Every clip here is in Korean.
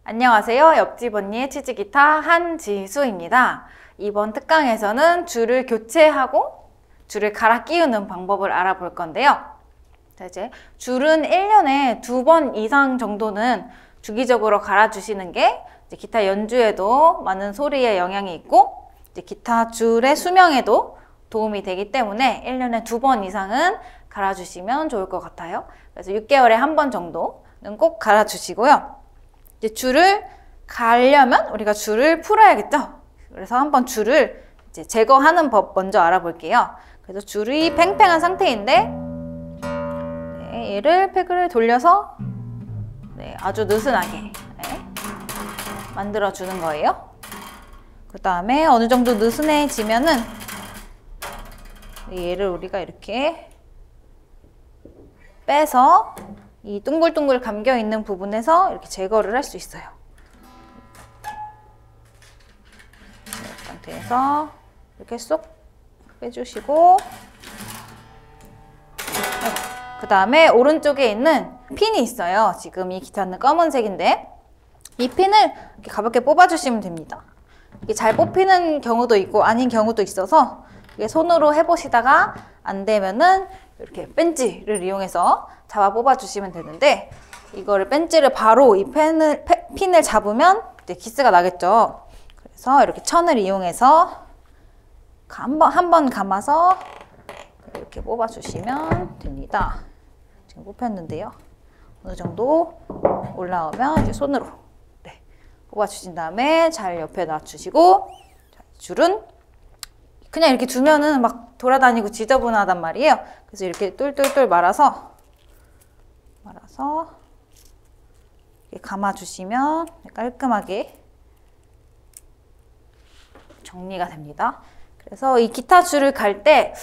안녕하세요. 옆집 언니의 치즈기타 한지수입니다. 이번 특강에서는 줄을 교체하고 줄을 갈아 끼우는 방법을 알아볼 건데요. 자, 이제 줄은 1년에 2번 이상 정도는 주기적으로 갈아주시는 게 이제 기타 연주에도 많은 소리에 영향이 있고 이제 기타 줄의 수명에도 도움이 되기 때문에 1년에 2번 이상은 갈아주시면 좋을 것 같아요. 그래서 6개월에 한 번 정도는 꼭 갈아주시고요. 이제 줄을 갈려면 우리가 줄을 풀어야겠죠? 그래서 한번 줄을 이제 제거하는 법 먼저 알아볼게요. 그래서 줄이 팽팽한 상태인데 얘를 팩을 돌려서 아주 느슨하게 만들어 주는 거예요. 그 다음에 어느 정도 느슨해지면은 얘를 우리가 이렇게 빼서 이 둥글둥글 감겨 있는 부분에서 이렇게 제거를 할 수 있어요. 이 상태에서 이렇게 쏙 빼주시고, 그 다음에 오른쪽에 있는 핀이 있어요. 지금 이 기타는 검은색인데 이 핀을 이렇게 가볍게 뽑아주시면 됩니다. 이게 잘 뽑히는 경우도 있고 아닌 경우도 있어서 이게 손으로 해보시다가 안 되면은 이렇게 벤치를 이용해서 잡아 뽑아주시면 되는데, 이거를 벤치를 바로 이 핀을 잡으면 이제 기스가 나겠죠. 그래서 이렇게 천을 이용해서 한 번 감아서 이렇게 뽑아주시면 됩니다. 지금 뽑혔는데요. 어느 정도 올라오면 이제 손으로 뽑아주신 다음에 잘 옆에 놔주시고, 줄은 그냥 이렇게 두면은 막 돌아다니고 지저분하단 말이에요. 그래서 이렇게 똘똘똘 말아서 이렇게 감아주시면 깔끔하게 정리가 됩니다. 그래서 이 기타 줄을 갈 때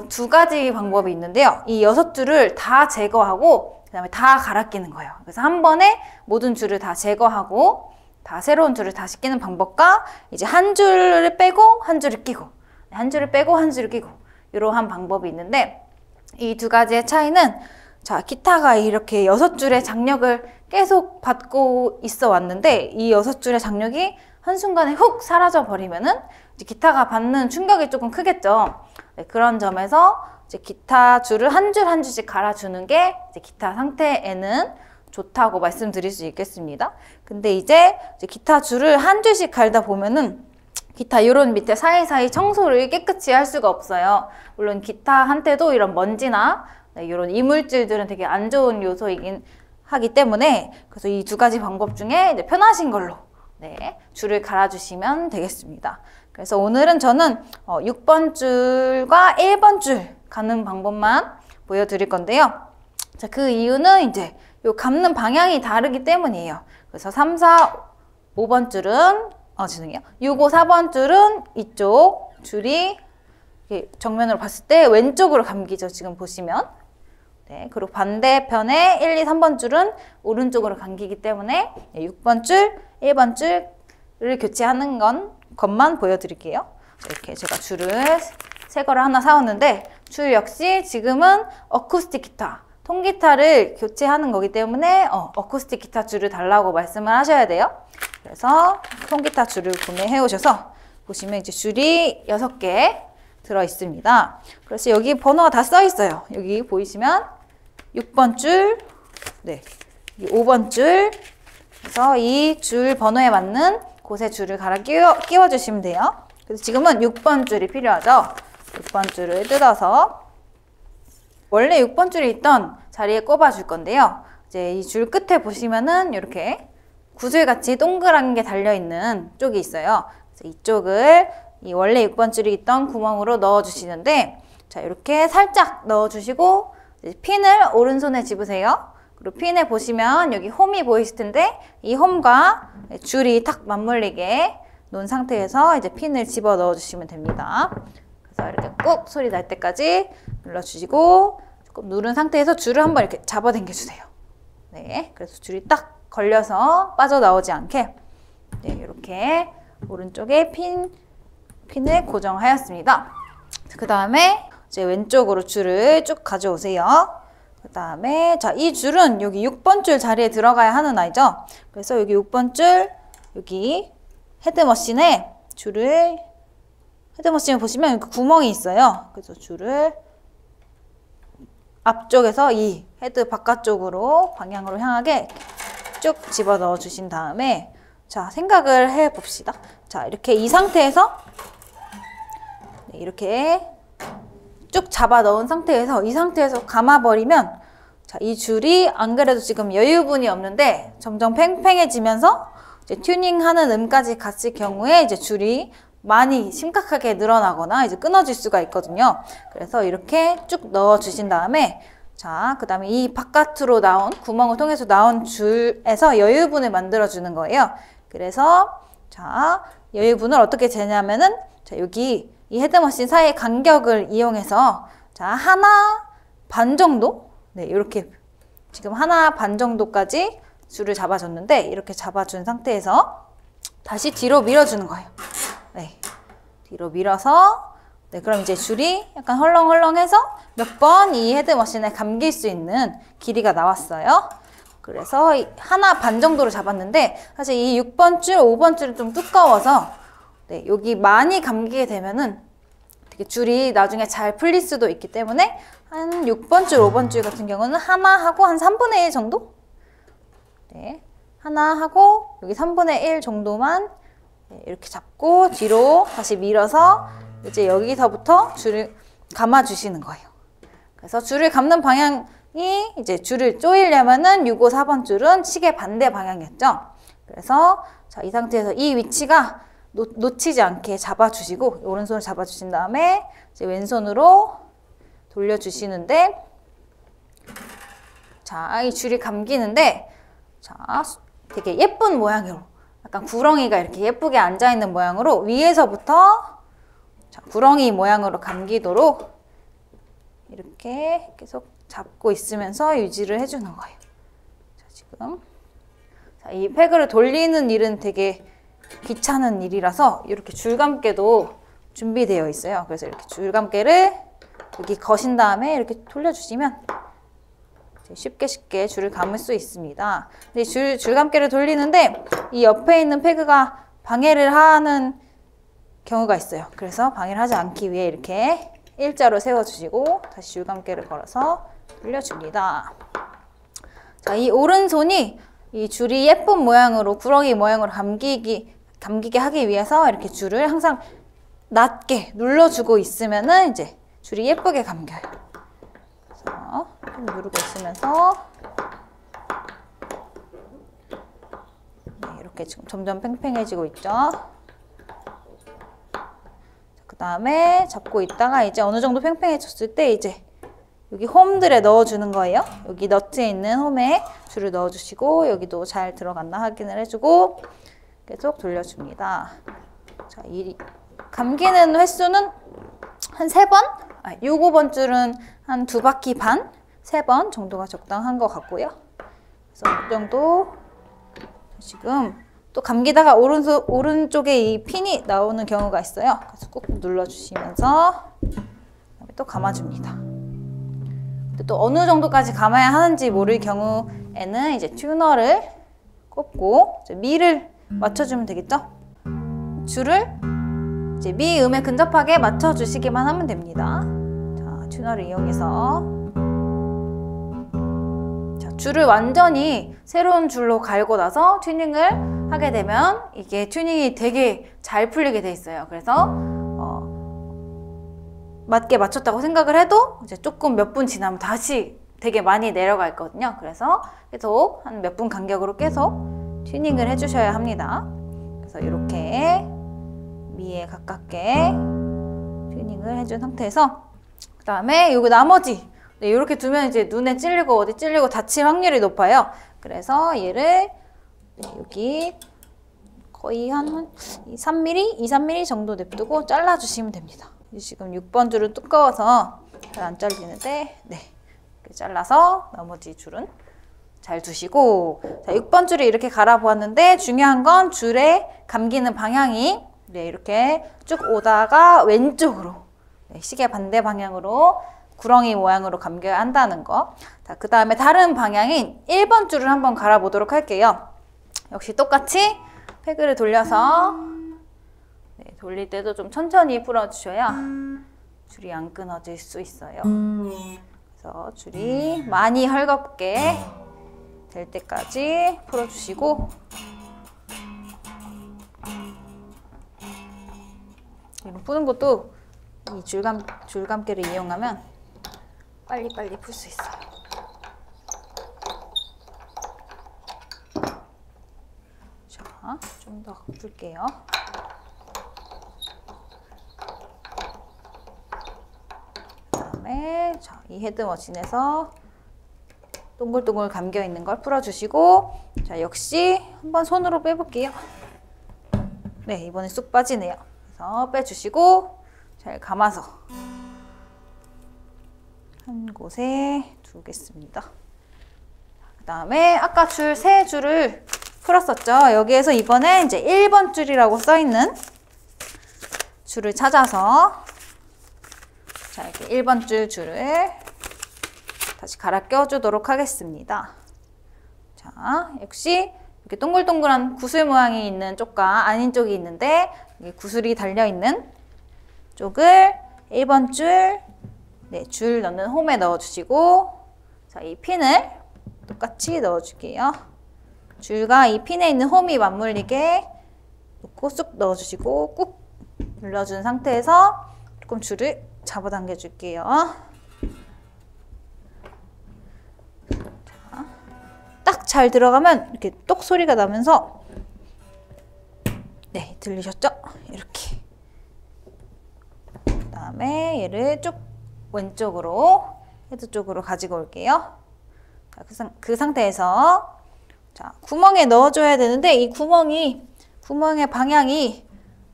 두 가지 방법이 있는데요. 이 6줄을 다 제거하고 그 다음에 다 갈아 끼는 거예요. 그래서 한 번에 모든 줄을 다 제거하고 다 새로운 줄을 다시 끼는 방법과 이제 한 줄을 빼고 한 줄을 끼고 한 줄을 빼고 한 줄을 끼고 이러한 방법이 있는데, 이 두 가지의 차이는, 자, 기타가 이렇게 6줄의 장력을 계속 받고 있어 왔는데 이 6줄의 장력이 한순간에 훅 사라져 버리면은 이제 기타가 받는 충격이 조금 크겠죠. 그런 점에서 이제 기타 줄을 한 줄 한 줄씩 갈아주는 게 이제 기타 상태에는 좋다고 말씀드릴 수 있겠습니다. 근데 이제 기타 줄을 한 줄씩 갈다 보면은 기타 이런 밑에 사이사이 청소를 깨끗이 할 수가 없어요. 물론 기타 한테도 이런 먼지나 이런 이물질들은 되게 안 좋은 요소이긴 하기 때문에, 그래서 이 두 가지 방법 중에 이제 편하신 걸로 줄을 갈아주시면 되겠습니다. 그래서 오늘은 저는 6번 줄과 1번 줄 가는 방법만 보여드릴 건데요. 자, 그 이유는 이제 요 감는 방향이 다르기 때문이에요. 그래서 3, 4, 5번 줄은 죄송해요. 6, 5, 4번 줄은 이쪽 줄이 정면으로 봤을 때 왼쪽으로 감기죠. 지금 보시면. 그리고 반대편에 1, 2, 3번 줄은 오른쪽으로 감기기 때문에 6번 줄, 1번 줄을 교체하는 것만 보여드릴게요. 이렇게 제가 줄을 새 거를 하나 사왔는데, 줄 역시 지금은 어쿠스틱 기타, 통기타를 교체하는 거기 때문에 어쿠스틱 기타 줄을 달라고 말씀을 하셔야 돼요. 그래서 통기타 줄을 구매해 오셔서 보시면 이제 줄이 6개 들어 있습니다. 그래서 여기 번호가 다 써 있어요. 여기 보이시면 6번 줄, 5번 줄, 그래서 이 줄 번호에 맞는 곳에 줄을 갈아 끼워 주시면 돼요. 그래서 지금은 6번 줄이 필요하죠. 6번 줄을 뜯어서 원래 6번 줄이 있던 자리에 꼽아 줄 건데요. 이제 이 줄 끝에 보시면은 이렇게 구슬같이 동그란 게 달려있는 쪽이 있어요. 그래서 이쪽을 이 원래 6번 줄이 있던 구멍으로 넣어 주시는데, 자, 이렇게 살짝 넣어 주시고 핀을 오른손에 집으세요. 그리고 핀에 보시면 여기 홈이 보이실 텐데 이 홈과 줄이 딱 맞물리게 놓은 상태에서 이제 핀을 집어 넣어 주시면 됩니다. 그래서 이렇게 꾹 소리 날 때까지 눌러주시고, 조금 누른 상태에서 줄을 한번 이렇게 잡아당겨 주세요. 그래서 줄이 딱 걸려서 빠져나오지 않게 이렇게 오른쪽에 핀 핀을 고정하였습니다. 그 다음에 이제 왼쪽으로 줄을 쭉 가져오세요. 그 다음에 자, 이 줄은 여기 6번 줄 자리에 들어가야 하는 아이죠. 그래서 여기 6번 줄, 여기 헤드머신에 줄을, 헤드머신을 보시면 여기 구멍이 있어요. 그래서 줄을 앞쪽에서 이 헤드 바깥쪽으로 방향으로 향하게 쭉 집어 넣어 주신 다음에 자, 생각을 해 봅시다. 자, 이렇게 이 상태에서 네, 이렇게 쭉 잡아 넣은 상태에서 이 상태에서 감아버리면 자, 이 줄이 안 그래도 지금 여유분이 없는데 점점 팽팽해지면서 이제 튜닝하는 음까지 갔을 경우에 이제 줄이 많이 심각하게 늘어나거나 이제 끊어질 수가 있거든요. 그래서 이렇게 쭉 넣어 주신 다음에 자, 그 다음에 이 바깥으로 나온 구멍을 통해서 나온 줄에서 여유분을 만들어 주는 거예요. 그래서 자, 여유분을 어떻게 재냐면은 자, 여기 이 헤드머신 사이의 간격을 이용해서 자, 하나 반 정도? 네, 이렇게 지금 하나 반 정도까지 줄을 잡아줬는데 이렇게 잡아준 상태에서 다시 뒤로 밀어주는 거예요. 네, 뒤로 밀어서 네, 그럼 이제 줄이 약간 헐렁헐렁해서 몇 번 이 헤드머신에 감길 수 있는 길이가 나왔어요. 그래서 하나 반 정도로 잡았는데 사실 이 6번 줄, 5번 줄은 좀 두꺼워서 네, 여기 많이 감기게 되면은 되게 줄이 나중에 잘 풀릴 수도 있기 때문에 한 6번 줄, 5번 줄 같은 경우는 하나 하고 한 3분의 1 정도? 네, 하나 하고 여기 3분의 1 정도만 네, 이렇게 잡고 뒤로 다시 밀어서 이제 여기서부터 줄을 감아 주시는 거예요. 그래서 줄을 감는 방향이 이제 줄을 조이려면은 6, 5, 4번 줄은 시계 반대 방향이었죠. 그래서 자, 이 상태에서 이 위치가 놓치지 않게 잡아주시고 오른손을 잡아주신 다음에 이제 왼손으로 돌려주시는데 자, 이 줄이 감기는데 자, 되게 예쁜 모양으로 약간 구렁이가 이렇게 예쁘게 앉아있는 모양으로 위에서부터 자, 구렁이 모양으로 감기도록 이렇게 계속 잡고 있으면서 유지를 해주는 거예요. 자, 지금 자, 이 패그를 돌리는 일은 되게 귀찮은 일이라서 이렇게 줄감개도 준비되어 있어요. 그래서 이렇게 줄감개를 여기 거신 다음에 이렇게 돌려주시면 쉽게 줄을 감을 수 있습니다. 근데 줄감개를 돌리는데 이 옆에 있는 패그가 방해를 하는 경우가 있어요. 그래서 방해를 하지 않기 위해 이렇게 일자로 세워주시고 다시 줄감개를 걸어서 돌려줍니다. 자, 이 오른손이 이 줄이 예쁜 모양으로 구렁이 모양으로 감기게 하기 위해서 이렇게 줄을 항상 낮게 눌러주고 있으면은 이제 줄이 예쁘게 감겨요. 그래서 좀 누르고 있으면서 네, 이렇게 지금 점점 팽팽해지고 있죠. 그 다음에 잡고 있다가 이제 어느 정도 팽팽해졌을 때 이제 여기 홈들에 넣어주는 거예요. 여기 너트에 있는 홈에 줄을 넣어주시고 여기도 잘 들어갔나 확인을 해주고 계속 돌려줍니다. 자, 이 감기는 횟수는 한 3번? 6, 5번 줄은 한 2바퀴 반? 3번 정도가 적당한 것 같고요. 그래서 이 정도 지금 또 감기다가 오른쪽에 이 핀이 나오는 경우가 있어요. 그래서 꾹 눌러주시면서 또 감아줍니다. 근데 또 어느 정도까지 감아야 하는지 모를 경우에는 이제 튜너를 꼽고 이제 미를 맞춰주면 되겠죠? 줄을 이제 미 음에 근접하게 맞춰주시기만 하면 됩니다. 자, 튜너를 이용해서 자, 줄을 완전히 새로운 줄로 갈고 나서 튜닝을 하게 되면 이게 튜닝이 되게 잘 풀리게 돼 있어요. 그래서 맞게 맞췄다고 생각을 해도 이제 조금 몇 분 지나면 다시 되게 많이 내려가 있거든요. 그래서 계속 한 몇 분 간격으로 계속 튜닝을 해주셔야 합니다. 그래서 이렇게 미에 가깝게 튜닝을 해준 상태에서 그 다음에 요거 나머지 네, 이렇게 두면 이제 눈에 찔리고 어디 찔리고 다칠 확률이 높아요. 그래서 얘를 여기 거의 한 3mm, 2, 3mm 정도 냅두고 잘라주시면 됩니다. 지금 6번 줄은 두꺼워서 잘 안 잘리는데 네, 이렇게 잘라서 나머지 줄은 잘 두시고 자, 6번 줄을 이렇게 갈아보았는데 중요한 건 줄에 감기는 방향이 네, 이렇게 쭉 오다가 왼쪽으로, 네, 시계 반대 방향으로 구렁이 모양으로 감겨야 한다는 거. 자, 그 다음에 다른 방향인 1번 줄을 한번 갈아보도록 할게요. 역시 똑같이 페그를 돌려서, 네, 돌릴 때도 좀 천천히 풀어주셔야 줄이 안 끊어질 수 있어요. 그래서 줄이 많이 헐겁게 될 때까지 풀어주시고, 이런 푸는 것도 이 줄감개를 이용하면 빨리빨리 풀 수 있어요. 자, 좀 더 풀게요. 그다음에 자, 이 헤드머신에서 동글동글 감겨 있는 걸 풀어주시고, 자, 역시 한번 손으로 빼볼게요. 네, 이번에 쑥 빠지네요. 그래서 빼주시고 잘 감아서 한 곳에 두겠습니다. 그 다음에 아까 줄 세 줄을 풀었었죠. 여기에서 이번에 이제 1번 줄이라고 써있는 줄을 찾아서, 자, 이렇게 1번 줄을 다시 갈아 껴주도록 하겠습니다. 자, 역시 이렇게 동글동글한 구슬 모양이 있는 쪽과 아닌 쪽이 있는데, 여기 구슬이 달려있는 쪽을 1번 줄, 네, 줄 넣는 홈에 넣어주시고, 자, 이 핀을 똑같이 넣어줄게요. 줄과 이 핀에 있는 홈이 맞물리게 놓고 쑥 넣어주시고 꾹 눌러준 상태에서 조금 줄을 잡아당겨 줄게요. 딱 잘 들어가면 이렇게 똑 소리가 나면서, 네, 들리셨죠? 이렇게. 그 다음에 얘를 쭉 왼쪽으로, 헤드 쪽으로 가지고 올게요. 자, 그 상태에서, 자, 구멍에 넣어줘야 되는데, 이 구멍의 방향이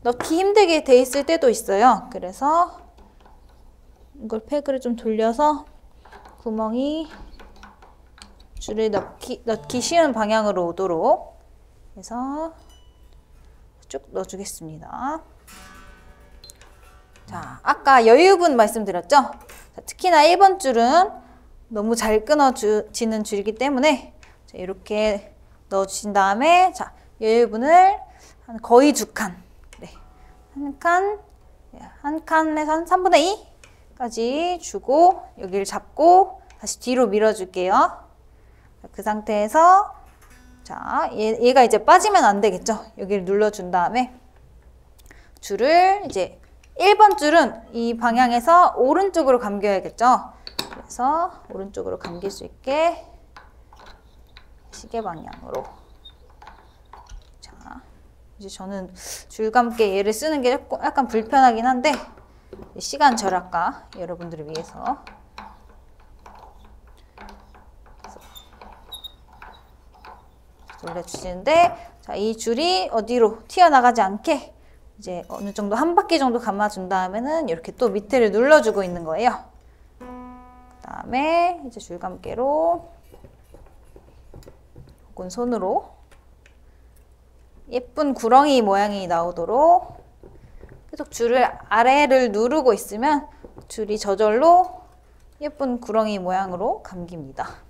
넣기 힘들게 돼 있을 때도 있어요. 그래서 이걸 페그를 좀 돌려서 구멍이 줄을 넣기 쉬운 방향으로 오도록 해서 쭉 넣어주겠습니다. 자, 아까 여유분 말씀드렸죠? 자, 특히나 1번 줄은 너무 잘 끊어지는 줄이기 때문에, 자, 이렇게 넣어주신 다음에, 자, 여유분을 거의 2칸, 네, 한 칸에서 한 3분의 2까지 주고 여기를 잡고 다시 뒤로 밀어줄게요. 그 상태에서, 자, 얘가 이제 빠지면 안 되겠죠? 여기를 눌러준 다음에 줄을 이제 1번 줄은 이 방향에서 오른쪽으로 감겨야겠죠? 그래서 오른쪽으로 감길 수 있게 시계 방향으로. 자, 이제 저는 줄감개 얘를 쓰는 게 약간 불편하긴 한데, 시간 절약과 여러분들을 위해서 돌려주시는데, 자, 이 줄이 어디로 튀어나가지 않게 이제 어느 정도 한 바퀴 정도 감아준 다음에는 이렇게 또 밑에를 눌러주고 있는 거예요. 그 다음에 이제 줄감개로 혹은 손으로 예쁜 구렁이 모양이 나오도록 계속 줄을 아래를 누르고 있으면 줄이 저절로 예쁜 구렁이 모양으로 감깁니다.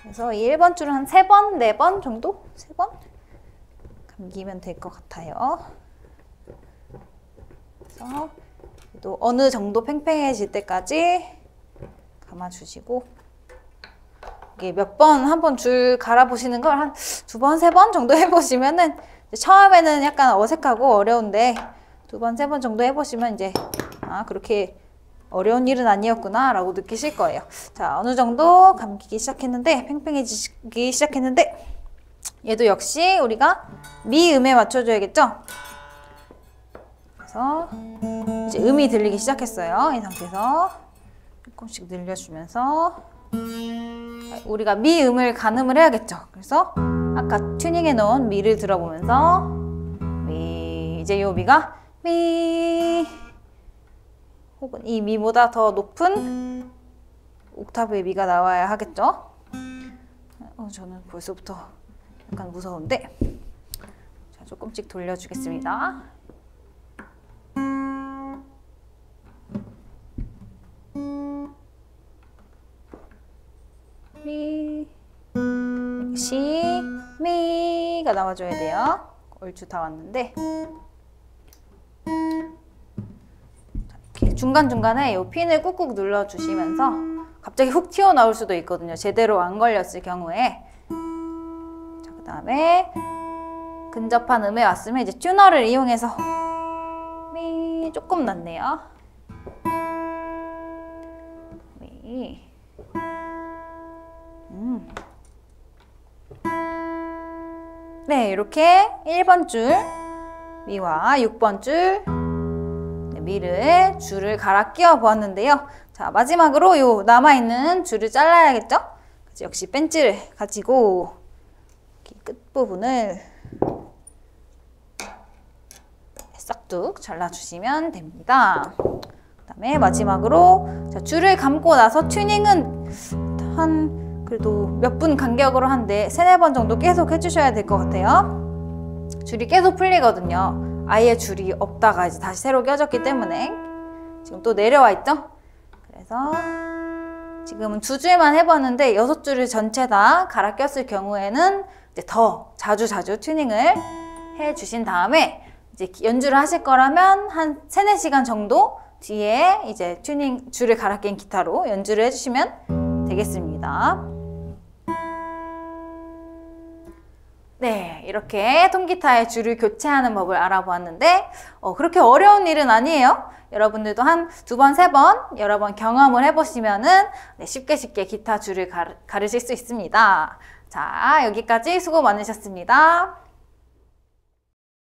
그래서 이 1번 줄은 한 3번, 4번 정도? 3번? 감기면 될 것 같아요. 그래서 또 어느 정도 팽팽해질 때까지 감아주시고, 이게 몇 번, 한 번 줄 갈아보시는 걸 한 2번, 3번 정도 해보시면은, 처음에는 약간 어색하고 어려운데 2번, 3번 정도 해보시면 이제, 아, 그렇게 어려운 일은 아니었구나 라고 느끼실 거예요. 자, 어느 정도 감기기 시작했는데, 팽팽해지기 시작했는데, 얘도 역시 우리가 미음에 맞춰줘야겠죠? 그래서 이제 음이 들리기 시작했어요. 이 상태에서 조금씩 늘려주면서 우리가 미음을 가늠을 해야겠죠. 그래서 아까 튜닝해 놓은 미를 들어보면서 미, 이제 요 미가 미, 혹은 이 미보다 더 높은 옥타브의 미가 나와야 하겠죠. 저는 벌써부터 약간 무서운데, 자, 조금씩 돌려주겠습니다. 미, 시, 미가 나와줘야 돼요. 얼추 다 왔는데 이렇게 중간중간에 이 핀을 꾹꾹 눌러주시면서 갑자기 훅 튀어나올 수도 있거든요. 제대로 안 걸렸을 경우에. 자, 그 다음에 근접한 음에 왔으면 이제 튜너를 이용해서 미 조금 낮네요. 미. 네, 이렇게 1번 줄 미와 6번 줄 미를 줄을 갈아 끼워 보았는데요. 자, 마지막으로 요 남아있는 줄을 잘라야겠죠? 그래서 역시 벤치를 가지고 이렇게 끝부분을 싹둑 잘라주시면 됩니다. 그 다음에 마지막으로 자, 줄을 감고 나서 튜닝은 한 그래도 몇 분 간격으로 한 3-4번 정도 계속 해주셔야 될 것 같아요. 줄이 계속 풀리거든요. 아예 줄이 없다가 이제 다시 새로 껴졌기 때문에 지금 또 내려와 있죠? 그래서 지금은 2줄만 해봤는데 6줄을 전체 다 갈아 꼈을 경우에는 이제 더 자주 튜닝을 해주신 다음에 이제 연주를 하실 거라면 한 3-4시간 정도 뒤에 이제 튜닝 줄을 갈아 낀 기타로 연주를 해주시면 되겠습니다. 네, 이렇게 통기타의 줄을 교체하는 법을 알아보았는데 그렇게 어려운 일은 아니에요. 여러분들도 한 2번, 3번 여러 번 경험을 해보시면은 쉽게 기타 줄을 가르실 수 있습니다. 자, 여기까지 수고 많으셨습니다.